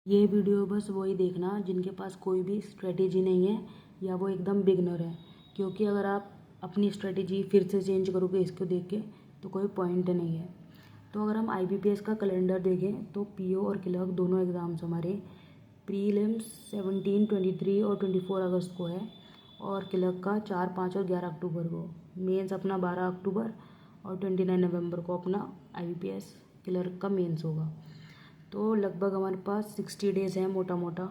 ये वीडियो बस वही देखना जिनके पास कोई भी स्ट्रेटेजी नहीं है या वो एकदम बिगनर है, क्योंकि अगर आप अपनी स्ट्रेटेजी फिर से चेंज करोगे इसको देख के तो कोई पॉइंट नहीं है। तो अगर हम आईबीपीएस का कैलेंडर देखें तो पीओ और क्लर्क दोनों एग्ज़ाम्स हमारे प्रीलिम्स 17, 23 और 24 अगस्त को है और क्लर्क का 4, 5 और 11 अक्टूबर को। मेंस अपना 12 अक्टूबर और 29 नवंबर को अपना आईबीपीएस क्लर्क का मेंस होगा। तो लगभग हमारे पास 60 डेज़ हैं मोटा मोटा,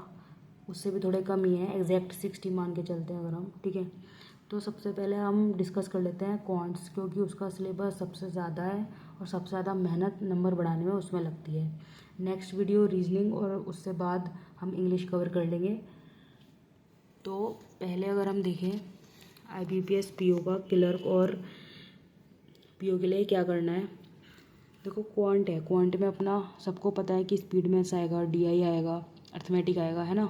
उससे भी थोड़े कम ही हैं, एग्जैक्ट 60 मान के चलते हैं अगर हम, ठीक है। तो सबसे पहले हम डिस्कस कर लेते हैं क्वांट्स, क्योंकि उसका सिलेबस सबसे ज़्यादा है और सबसे ज़्यादा मेहनत नंबर बढ़ाने में उसमें लगती है। नेक्स्ट वीडियो रीजनिंग और उससे बाद हम इंग्लिश कवर कर लेंगे। तो पहले अगर हम देखें आईबीपीएस पीओ का क्लर्क और पीओ के लिए क्या करना है। देखो क्वांट है, क्वांट में अपना सबको पता है कि स्पीड मैथ्स आएगा, डीआई आएगा, अर्थमेटिक आएगा, है ना।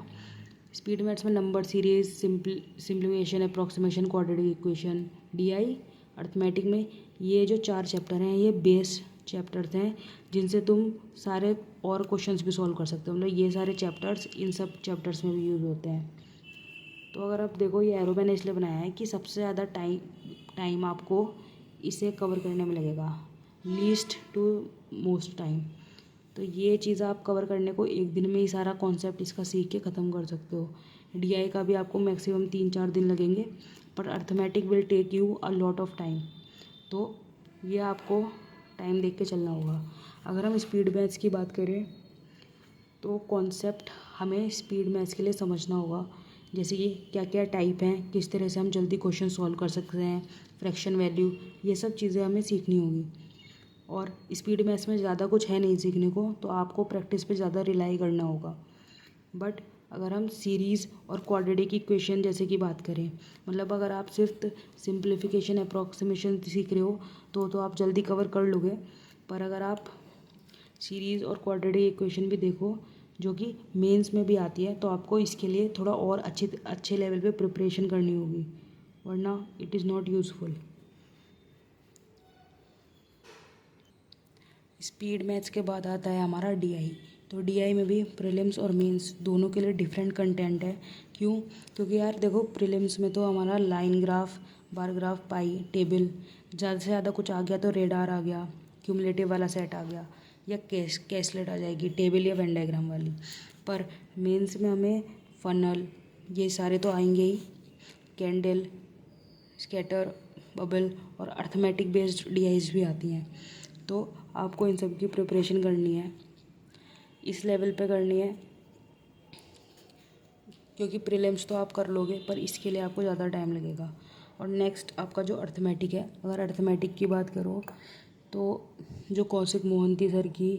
स्पीड मैथ्स में number series, simplification, approximation, quadratic equation, DI. Arithmetic में ये जो 4 चैप्टर हैं ये बेस चैप्टर्स हैं जिनसे तुम सारे और क्वेश्चंस भी सॉल्व कर सकते हो। मतलब ये सारे चैप्टर्स इन सब चैप्टर्स में भी यूज़ होते हैं। तो अगर आप देखो ये एरो मैंने इसलिए बनाया है कि सबसे ज़्यादा टाइम आपको इसे कवर करने में लगेगा, लीस्ट टू मोस्ट टाइम। तो ये चीज़ आप कवर करने को एक दिन में ही सारा कॉन्सेप्ट इसका सीख के ख़त्म कर सकते हो। डीआई का भी आपको मैक्सिमम 3-4 दिन लगेंगे, पर arithmetic will take you a lot of time. तो ये आपको टाइम देख के चलना होगा। अगर हम स्पीड मैथ्स की बात करें तो कॉन्सेप्ट हमें स्पीड मैथ्स के लिए समझना होगा, जैसे कि क्या क्या टाइप हैं, किस तरह से हम जल्दी क्वेश्चन सॉल्व कर सकते हैं, फ्रैक्शन वैल्यू, ये सब चीज़ें हमें सीखनी होगी। और स्पीड मैथ्स में ज़्यादा कुछ है नहीं सीखने को, तो आपको प्रैक्टिस पे ज़्यादा रिलाई करना होगा। बट अगर हम सीरीज़ और क्वाड्रेटिक इक्वेशन जैसे कि बात करें, मतलब अगर आप सिर्फ सिंप्लीफिकेशन अप्रॉक्सीमेशन सीख रहे हो तो आप जल्दी कवर कर लोगे। पर अगर आप सीरीज़ और क्वाड्रेटिक इक्वेशन भी देखो जो कि मेंस में भी आती है, तो आपको इसके लिए थोड़ा और अच्छे लेवल पे प्रिपरेशन करनी होगी, वरना it is not useful. Speed maths के बाद आता है हमारा डीआई। तो डीआई में भी प्रीलिम्स और मेंस दोनों के लिए डिफरेंट कंटेंट है। क्यों? क्योंकि यार देखो प्रीलिम्स में तो हमारा लाइन ग्राफ, बार ग्राफ, पाई टेबल, ज़्यादा से ज़्यादा कुछ आ गया तो रेडार आ गया, क्यूमुलेटिव वाला सेट आ गया, या कैसलेट आ जाएगी, टेबल या वेन डायग्राम वाली। पर मेंस में हमें फनल, ये सारे तो आएंगे ही, कैंडल, स्कैटर, बबल और अर्थमेटिक बेस्ड डीआईज भी आती हैं। तो आपको इन सब की प्रिपरेशन करनी है, इस लेवल पे करनी है, क्योंकि प्रीलिम्स तो आप कर लोगे पर इसके लिए आपको ज़्यादा टाइम लगेगा। और नेक्स्ट आपका जो अर्थमेटिक है, अगर अर्थमेटिक की बात करो तो जो कौशिक मोहंती सर की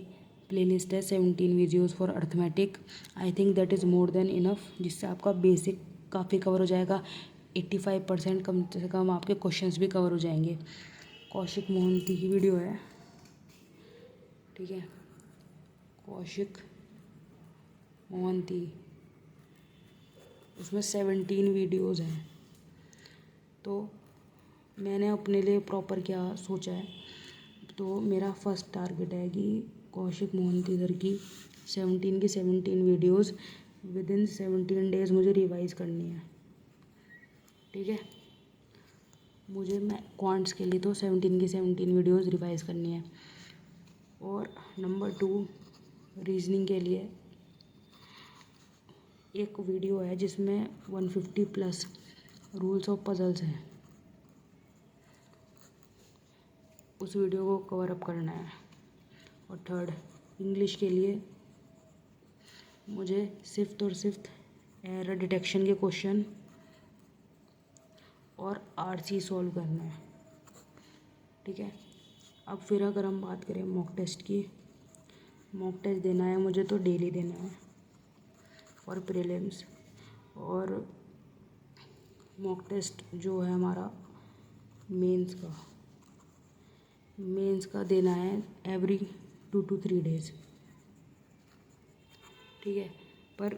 प्लेलिस्ट है 17 videos for arithmetic, I think that is more than enough, जिससे आपका बेसिक काफ़ी कवर हो जाएगा। 85% कम से कम आपके क्वेश्चंस भी कवर हो जाएंगे। कौशिक मोहंती की वीडियो है, ठीक है, कौशिक मोहंती, उसमें 17 वीडियोज़ हैं। तो मैंने अपने लिए प्रॉपर क्या सोचा है, तो मेरा फर्स्ट टारगेट है कि कौशिक मोहंती सर की 17 की 17 वीडियोज़ विद इन 17 डेज़ मुझे रिवाइज़ करनी है, ठीक है। मुझे मैं क्वांट्स के लिए तो 17 की 17 वीडियोज़ रिवाइज़ करनी है। और नंबर 2 रीजनिंग के लिए एक वीडियो है जिसमें 150 प्लस रूल्स ऑफ पजल्स हैं, उस वीडियो को कवर अप करना है। और थर्ड इंग्लिश के लिए मुझे सिर्फ और सिर्फ एरर डिटेक्शन के क्वेश्चन और आरसी सॉल्व करना है, ठीक है। अब फिर अगर हम बात करें मॉक टेस्ट की, मॉक टेस्ट देना है मुझे तो डेली देना है और प्रीलिम्स। और मॉक टेस्ट जो है हमारा मेंस का देना है एवरी 2 to 3 डेज़, ठीक है। पर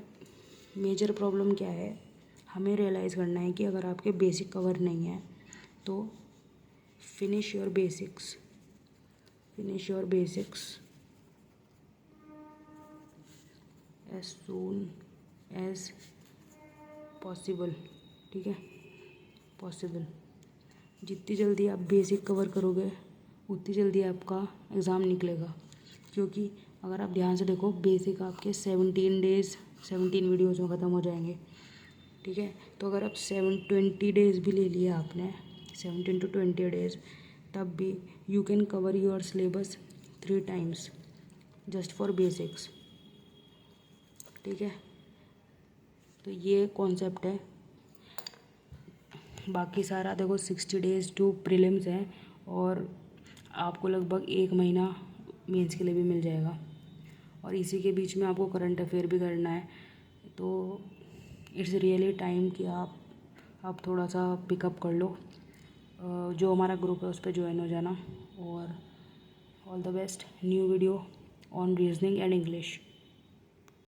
मेजर प्रॉब्लम क्या है, हमें रियलाइज़ करना है कि अगर आपके बेसिक कवर नहीं है तो finish your basics, as soon as possible, ठीक है, पॉसिबल। जितनी जल्दी आप बेसिक कवर करोगे उतनी जल्दी आपका एग्ज़ाम निकलेगा, क्योंकि अगर आप ध्यान से देखो बेसिक आपके 17 वीडियोज़ में ख़त्म हो जाएंगे, ठीक है। तो अगर आप 20 डेज़ भी ले लिए आपने, 17 to 20 डेज़, तब भी you can cover your syllabus 3 times just for basics, ठीक है। तो ये कॉन्सेप्ट है। बाकी सारा देखो 60 डेज़ टू प्रीलिम्स है और आपको लगभग 1 महीना मेंस के लिए भी मिल जाएगा, और इसी के बीच में आपको करंट अफेयर भी करना है। तो इट्स रियली टाइम कि आप थोड़ा सा पिकअप कर लो। जो हमारा ग्रुप है उस पर ज्वाइन हो जाना, और all the best. New video on reasoning and English.